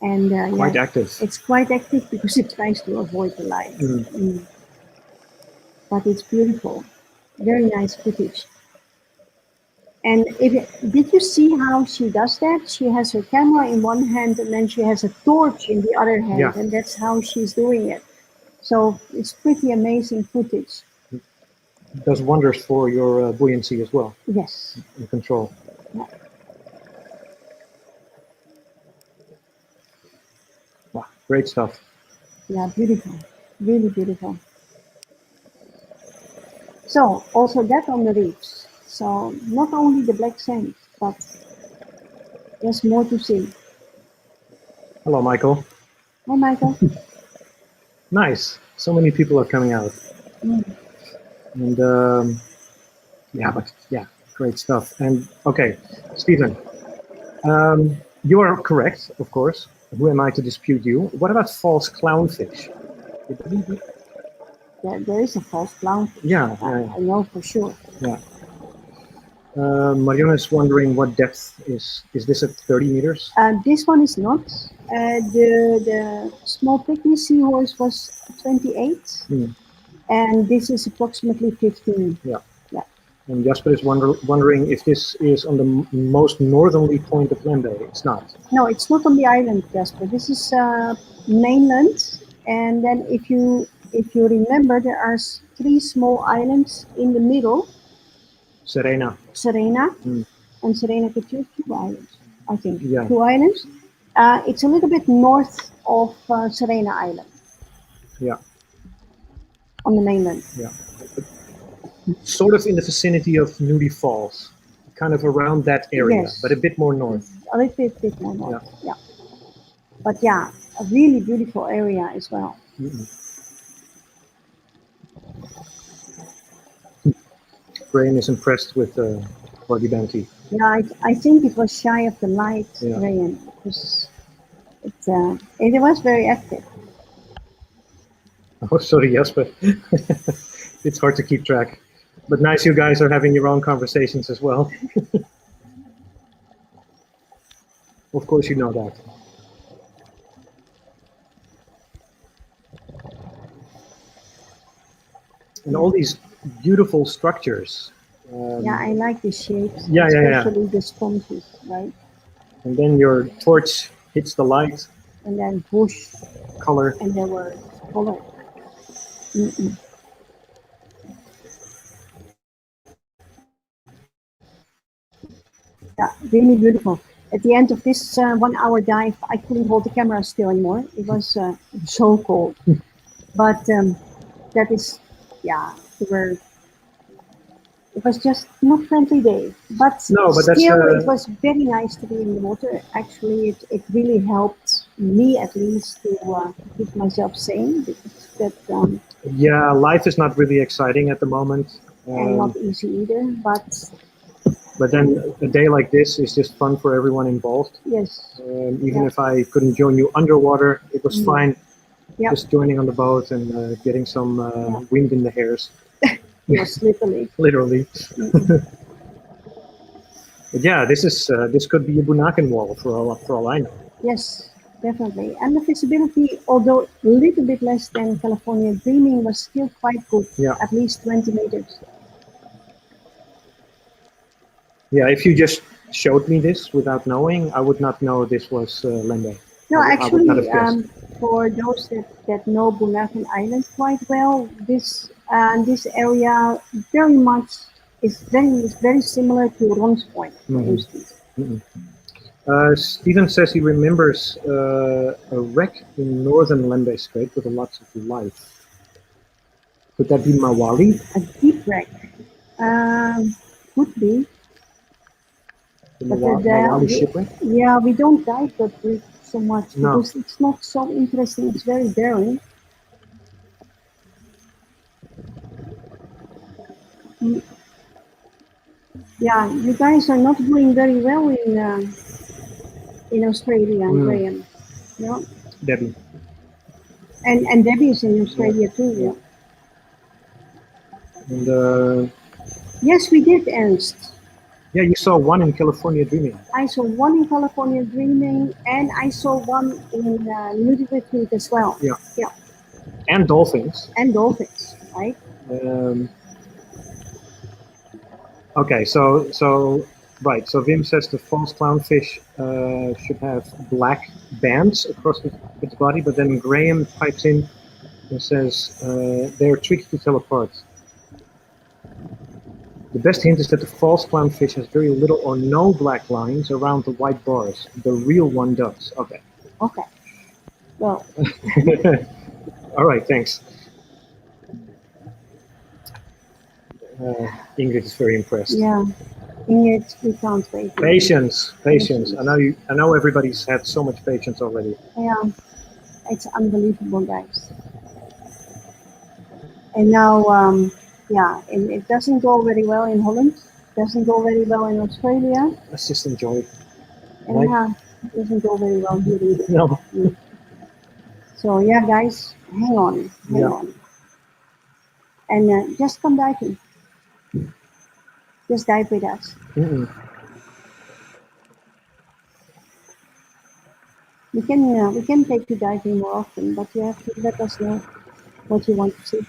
and Quite yeah, active. it's quite active because it tries to avoid the light. Mm. But it's beautiful, very nice footage. And did you see how she does that? She has her camera in one hand and then she has a torch in the other hand, Yeah. and that's how she's doing it. So it's pretty amazing footage. It does wonders for your buoyancy as well. Yes. And control. Yeah. Wow, great stuff. Yeah, beautiful, really beautiful. So also that on the reefs. So not only the black sand, but there's more to see. Hello, Michael. Hi, Michael. Nice. So many people are coming out. And yeah, great stuff. And okay, Stephen, you are correct, of course. Who am I to dispute you? What about false clownfish? You believe it? There is a false clownfish. Yeah, I know for sure. Yeah. Mariana is wondering what depth is. Is this at 30 meters? This one is not. The small pygmy seahorse was 28, and this is approximately 15. Yeah. Yeah. And Jasper is wondering if this is on the most northerly point of Lembeh. It's not. No, it's not on the island, Jasper. This is mainland, and then if you remember, there are 3 small islands in the middle. Serena. And Serena Couture, 2 islands, I think. Yeah. 2 islands. It's a little bit north of Serena Island. Yeah. On the mainland. Yeah. Sort of in the vicinity of Nudi Falls, kind of around that area, Yes. but a bit more north. A little bit more north. Yeah. But yeah, a really beautiful area as well. Graham is impressed with Body Bounty. Yeah, I think it was shy of the light, Graham, because it was very active. Oh, sorry, Jasper. It's hard to keep track. But nice you guys are having your own conversations as well. Of course you know that. And all these beautiful structures. Yeah, I like the shapes, Yeah, especially the sponges, right? And then your torch hits the light. And then whoosh. Color. And there were color. Yeah, really beautiful. At the end of this 1 hour dive, I couldn't hold the camera still anymore. It was so cold. But that is, yeah, it was just not friendly day. But no, but still, it was very nice to be in the water. Actually, it really helped me, at least, to keep myself sane. Because yeah, life is not really exciting at the moment. And not easy either, But then a day like this is just fun for everyone involved. Yes. Even if I couldn't join you underwater, it was fine. Yep. Just joining on the boat and getting some wind in the hairs. Yes, literally. Literally. But yeah, this could be a Bunaken wall for all I know. Yes, definitely. And the visibility, although a little bit less than California Dreaming, was still quite good. Yeah. At least 20 meters. Yeah, if you just showed me this without knowing, I would not know this was Lembeh. No, actually, for those that know Bunaken Island quite well, this area very much is very similar to Ron's Point, for instance. Stephen says he remembers a wreck in northern Lembeh Strait with lots of life. Could that be Mawali? A deep wreck. Could be. The Mawali shipwreck? Yeah, we don't dive that reef so much because it's not so interesting. It's very barren. Yeah, you guys are not doing very well in Australia, Graham. No, Debbie. and Debbie is in Yeah, Australia too. yeah. Yeah. And Yes, we did, Ernst. yeah, you saw one in California Dreaming. I saw one in California Dreaming, and I saw one in Nudi as well. Yeah. Yeah, And dolphins. and dolphins, right? Um, okay, so right. So Wim says the false clownfish should have black bands across its body, but then Graham pipes in and says they're tricky to tell apart. The best hint is that the false clownfish has very little or no black lines around the white bars. The real one does. Okay. Okay. Well, All right, thanks. Ingrid is very impressed. yeah, Ingrid, we can't wait. Patience. I know everybody's had so much patience already. Yeah, it's unbelievable, guys. And now, yeah, and it doesn't go very well in Holland. Doesn't go very well in Australia. Let's just enjoy it. And Right. yeah, it doesn't go very well here either. No. So yeah, guys, hang on. And just come diving. Just dive with us. We can take you diving more often, but you have to let us know what you want to see.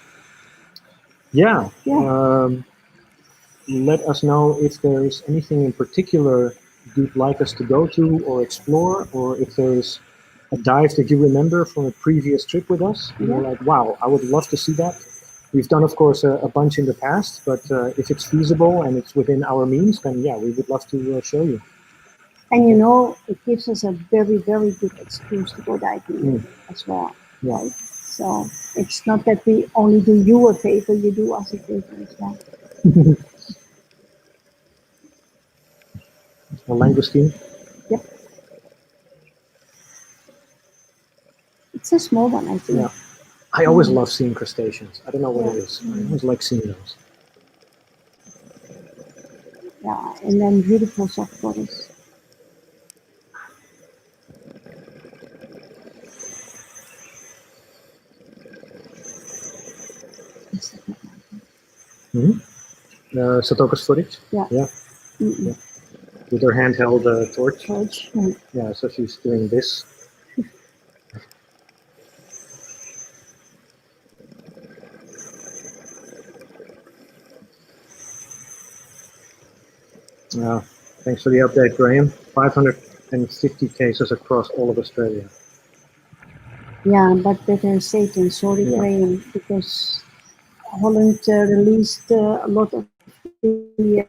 Yeah. Yeah. Let us know if there's anything in particular you'd like us to go to or explore, or if there's a dive that you remember from a previous trip with us. And you're like, wow, I would love to see that. We've done, of course, a bunch in the past, but if it's feasible and it's within our means, then yeah, we would love to show you. And you know, it gives us a very, very good excuse to go diving as well. Yeah. Right? So it's not that we only do you a favor, you do us a favor as well. A langoustine? Yep. It's a small one, I think. Yeah. I always love seeing crustaceans. I don't know what it is. I always like seeing those. Yeah, and then beautiful soft bodies. Satoka's footage? Yeah. Yeah. Yeah. With her handheld torch. Yeah, so she's doing this. Thanks for the update, Graham. 550 cases across all of Australia. Yeah, but better safe than sorry, Graham, because Holland released a lot of the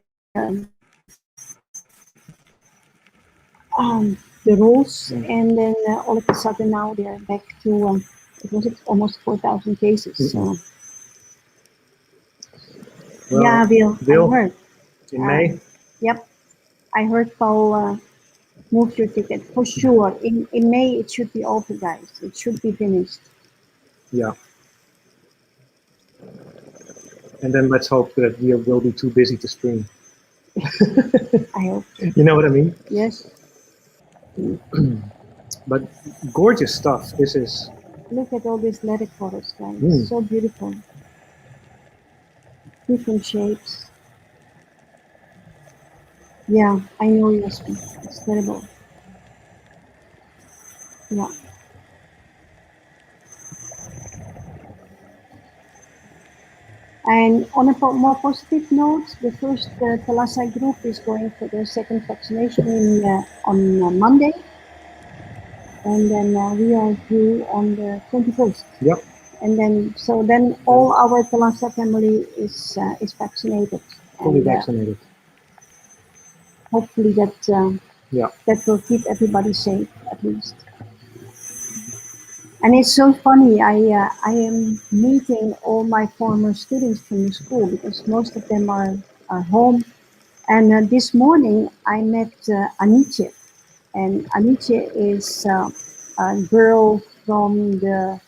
rules, and then all of a sudden now they're back to it was almost 4,000 cases. So Well, yeah, Bill, I heard. In May? Yep, I heard Paul moved your ticket for sure. In May it should be over, guys. It should be finished. Yeah. And then let's hope that we will be too busy to stream. I hope. You know what I mean? Yes. But gorgeous stuff. This is. Look at all this leather colors, guys. So beautiful. Different shapes. Yeah, I know, Yasmin. It's terrible. Yeah. And on a more positive note, the first Thalassa group is going for their second vaccination on Monday. And then we are due on the 21st. Yep. And then all our Thalassa family is vaccinated. Fully vaccinated. Hopefully that will keep everybody safe at least. And it's so funny. I am meeting all my former students from the school because most of them are home. And this morning I met Anice, and Anice is a girl from the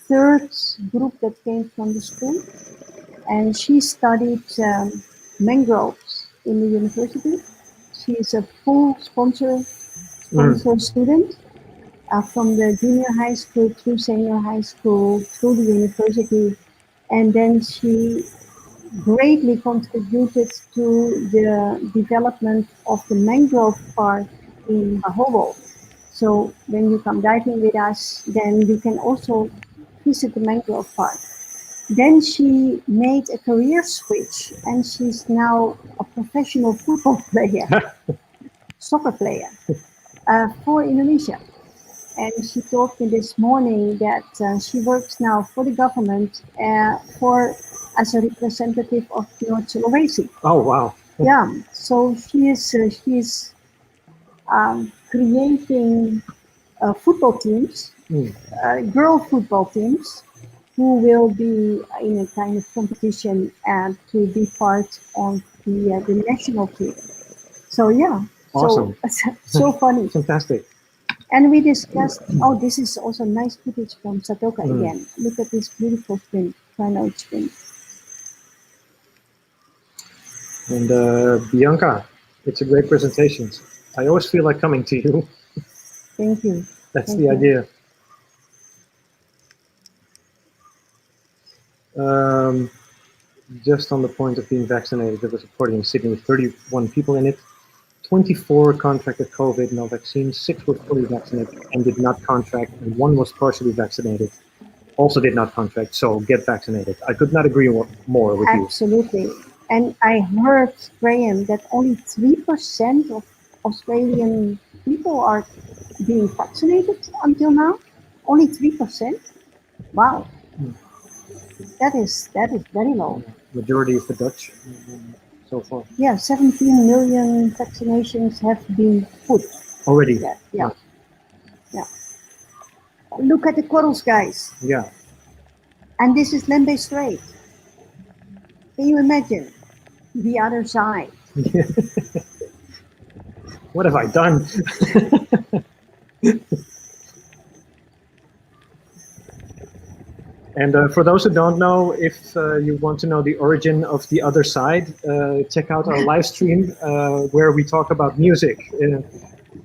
third group that came from the school, and she studied mangroves in the university. She is a full sponsor student from the junior high school through senior high school through the university, and then she greatly contributed to the development of the mangrove park in Bahovo. So when you come diving with us, then you can also visit the mangrove park. Then she made a career switch, and she's now a professional football player, soccer player for Indonesia. And she told me this morning that she works now for the government as a representative of North Sulawesi. Oh wow! Yeah, so she is creating football teams, girl football teams, who will be in a kind of competition and to be part of the national team. So yeah, Awesome. So funny. Fantastic. And we discussed, oh, this is also nice footage from Satoka again. Look at this beautiful print, fine print. And Bianca, it's a great presentation. I always feel like coming to you. Thank you. That's the idea. Just on the point of being vaccinated, there was a party in Sydney with 31 people in it. 24 contracted COVID, no vaccine. 6 were fully vaccinated and did not contract, and 1 was partially vaccinated, also did not contract. So get vaccinated. I could not agree more with you. Absolutely. And I heard, Graham, that only 3% of Australian people are being vaccinated until now. Only 3%. Wow. That is very low. Majority is the Dutch so far. Yeah, 17 million vaccinations have been put. Already? Yeah. Look at the corals, guys. Yeah. And this is Lembeh Strait. Can you imagine the other side? What have I done? And for those who don't know, if you want to know the origin of the other side, check out our live stream where we talk about music.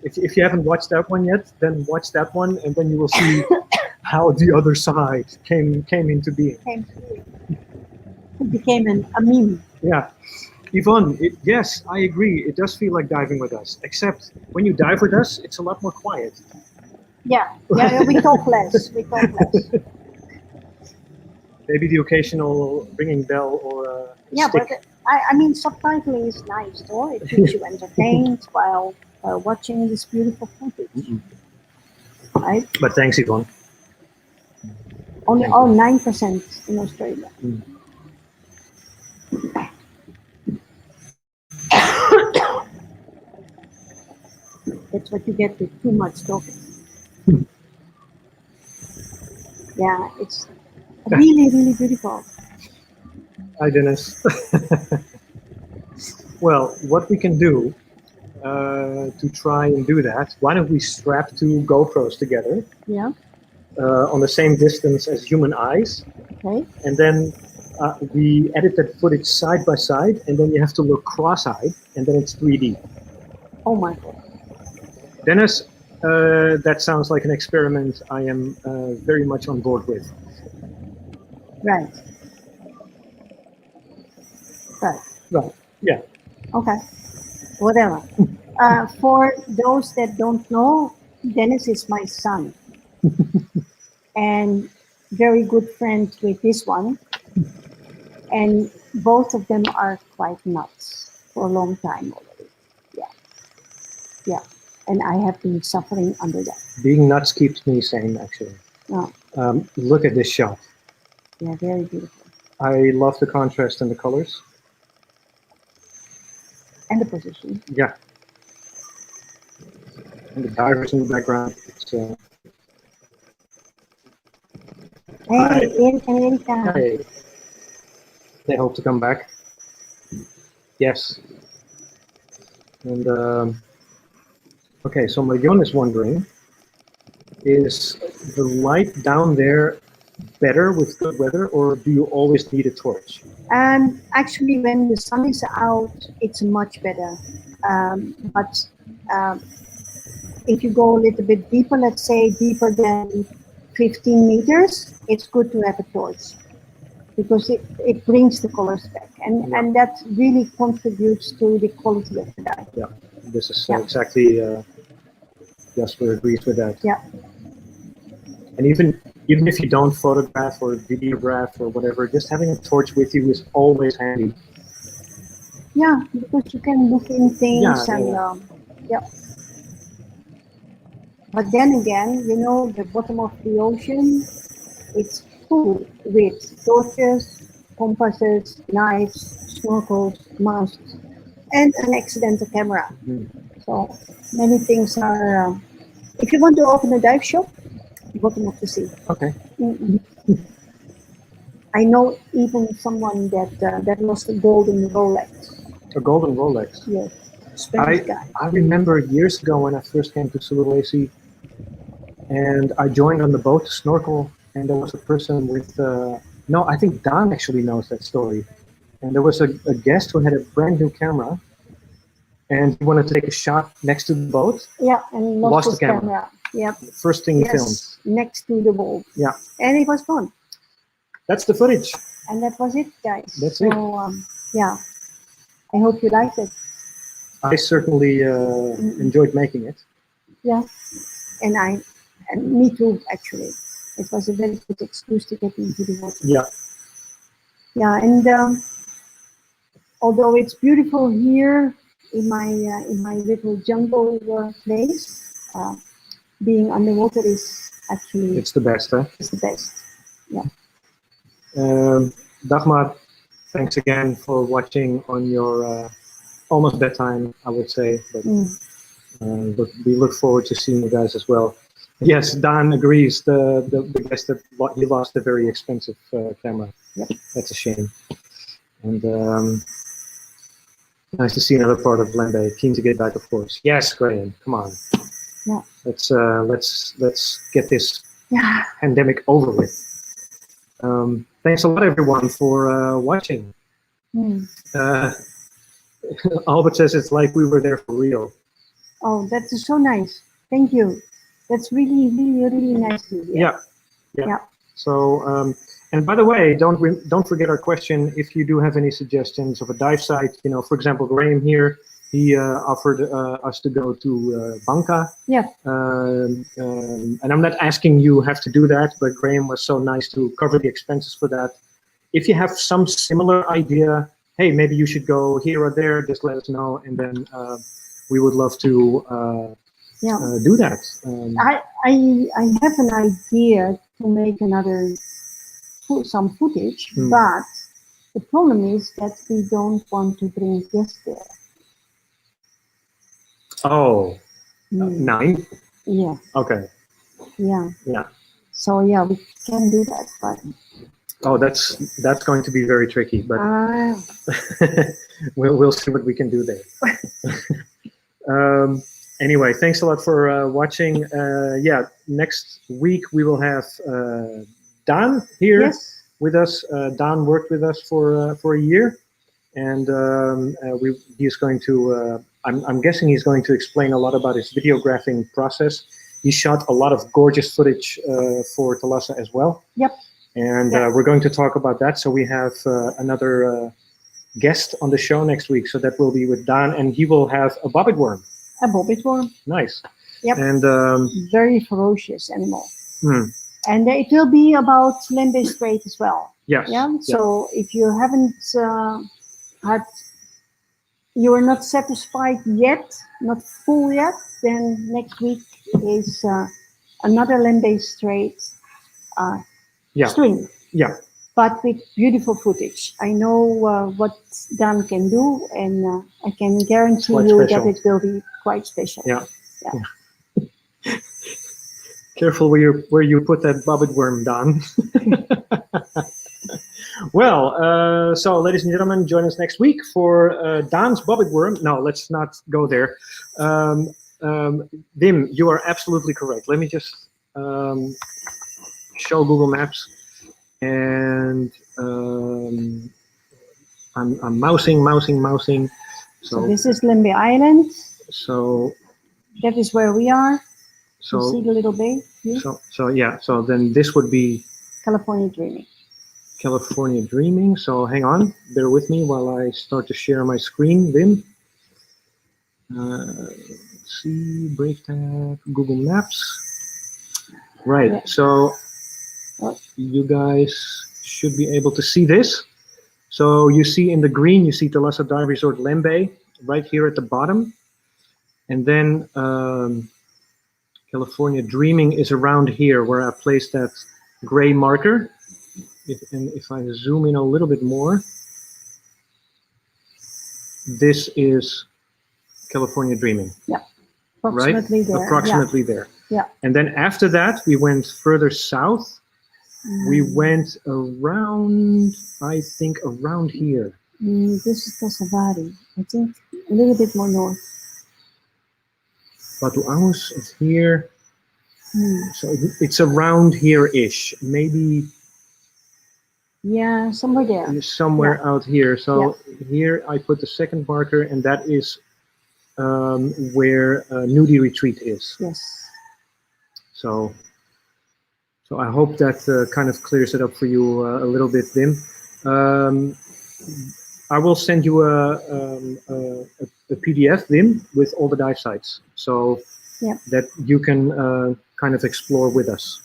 If you haven't watched that one yet, then watch that one, and then you will see how the other side came into being. It became a meme. Yeah. Yvonne, yes, I agree. It does feel like diving with us, except when you dive with us, it's a lot more quiet. Yeah, we talk less. Maybe the occasional ringing bell or yeah, stick. but I mean, subtitling is nice, though. It keeps you entertained while watching this beautiful footage. Right? But thanks, Yvonne. Only 9% in Australia. That's what you get with too much talking. Yeah, it's really, really beautiful. Hi, Dennis. Well, what we can do to try and do that, why don't we strap 2 GoPros together? Yeah. On the same distance as human eyes. Okay. And then we edit that footage side by side, and then you have to look cross-eyed, and then it's 3D. Oh my God. Dennis, that sounds like an experiment I am very much on board with. Right. Yeah. Okay. Whatever. For those that don't know, Dennis is my son. And very good friend with this one. And both of them are quite nuts for a long time already. Yeah. And I have been suffering under that. Being nuts keeps me sane, actually. Oh. Look at this shot. Yeah, very beautiful. I love the contrast and the colors. And the position. Yeah. And the divers in the background. It's, hey, Erika. Hi. They hope to come back. Yes. And okay, so Marion is wondering, is the light down there better with good weather, or do you always need a torch? Actually, when the sun is out, it's much better. But if you go a little bit deeper, let's say deeper than 15 meters, it's good to have a torch because it brings the colors back, and that really contributes to the quality of the dye. Yeah, this is exactly. Jasper agrees with that. Yeah. And even if you don't photograph or videograph or whatever, just having a torch with you is always handy. Yeah, because you can look in things yeah. But then again, you know, the bottom of the ocean, it's full with torches, compasses, knives, snorkels, masks, and an accidental camera. So many things are. If you want to open a dive shop, bottom of the sea. Okay. I know even someone that lost a golden Rolex. A golden Rolex. Yes, Spanish guy. I remember years ago when I first came to Sulawesi, and I joined on the boat to snorkel, and there was a person with. No, I think Don actually knows that story. And there was a guest who had a brand new camera, and he wanted to take a shot next to the boat. Yeah, and lost his camera. Yeah. First thing he filmed. Next to the wall. Yeah. And it was gone. That's the footage. And that was it, guys. That's it. Yeah. I hope you liked it. I certainly enjoyed making it. Yeah. And me too, actually. It was a very good excuse to get into the water. Yeah. Yeah, and although it's beautiful here in my little jungle place, being underwater is actually... It's the best, huh? It's the best, yeah. Dagmar, thanks again for watching on your almost bedtime, I would say. But we look forward to seeing you guys as well. Yes, Dan agrees. The guest that he lost a very expensive camera. Yep. That's a shame. And nice to see another part of Lembeh. Keen to get back, of course. Yes, Graham, come on. Yeah. Let's get this pandemic over with. Thanks a lot, everyone, for watching. Albert says it's like we were there for real. Oh, that's so nice. Thank you. That's really, really, really nice to hear. Yeah. So, and by the way, don't forget our question. If you do have any suggestions of a dive site, you know, for example, Graham here, he offered us to go to Banca. Yeah. And I'm not asking you have to do that, but Graham was so nice to cover the expenses for that. If you have some similar idea, hey, maybe you should go here or there, just let us know, and then we would love to do that. I have an idea to make some footage, but the problem is that we don't want to bring guests there. Oh, 9? Yeah. Okay. Yeah. Yeah. So yeah, we can do that, but. Oh, that's going to be very tricky, but we'll see what we can do there. Anyway, thanks a lot for watching. Yeah, next week we will have Dan here with us. Dan worked with us for a year, and he's going to. I'm guessing he's going to explain a lot about his videographing process. He shot a lot of gorgeous footage for Thalassa as well. Yep. And we're going to talk about that. So we have another guest on the show next week. So that will be with Dan, and he will have a bobbit worm. A bobbit worm. Nice. Yep. And very ferocious animal. Hmm. And it will be about Lembeh Strait as well. Yes. Yeah. So if you haven't you are not satisfied yet, not full yet, then next week is another Lembeh Strait stream. Yeah. But with beautiful footage. I know what Dan can do, and I can guarantee you that it will be quite special. Yeah. Careful where you put that bobbit worm, Dan. Well, so ladies and gentlemen, join us next week for Dan's bobbit worm. No, let's not go there. Wim, you are absolutely correct. Let me just show Google Maps. And I'm mousing. So this is Lembeh Island. So that is where we are. So you see the little bay here? So yeah. So then this would be California Dreaming. California Dreaming. So hang on, bear with me while I start to share my screen. Wim. Let's see, Brave tab, Google Maps. Right. Yeah. So you guys should be able to see this. So you see in the green, you see Thalassa Dive Resort Lembeh right here at the bottom. And then California Dreaming is around here where I placed that gray marker. If I zoom in a little bit more, this is California Dreaming. Yeah, approximately right? there. Approximately there. Yeah. And then after that, we went further south. We went around, I think, around here. This is Casavari, I think, a little bit more north. Batu Angus is here. So it's around here-ish, maybe. Yeah, somewhere there. Somewhere out here. So here I put the second marker, and that is where Nudi retreat is. Yes. So I hope that kind of clears it up for you a little bit, Wim. I will send you a PDF, Wim, with all the dive sites, so that you can kind of explore with us.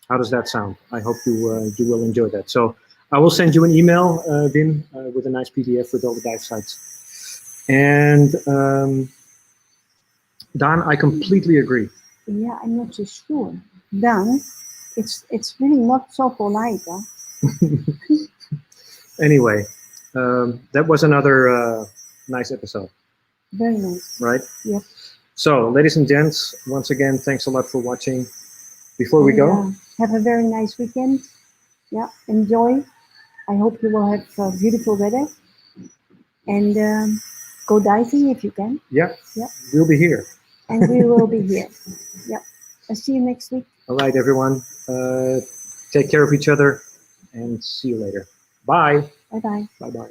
How does that sound? I hope you will enjoy that. So I will send you an email, Wim, with a nice PDF with all the dive sites. And Dan, I completely agree. Yeah, I'm not so sure. Dan, it's really not so polite, huh? Anyway, that was another nice episode. Very nice. Right? Yep. So, ladies and gents, once again, thanks a lot for watching. Before we go, have a very nice weekend. Yeah, enjoy. I hope you will have beautiful weather. And go diving if you can. Yeah. Yeah. We'll be here. And we will be here. Yeah. I'll see you next week. All right, everyone. Take care of each other and see you later. Bye. Bye-bye. Bye-bye.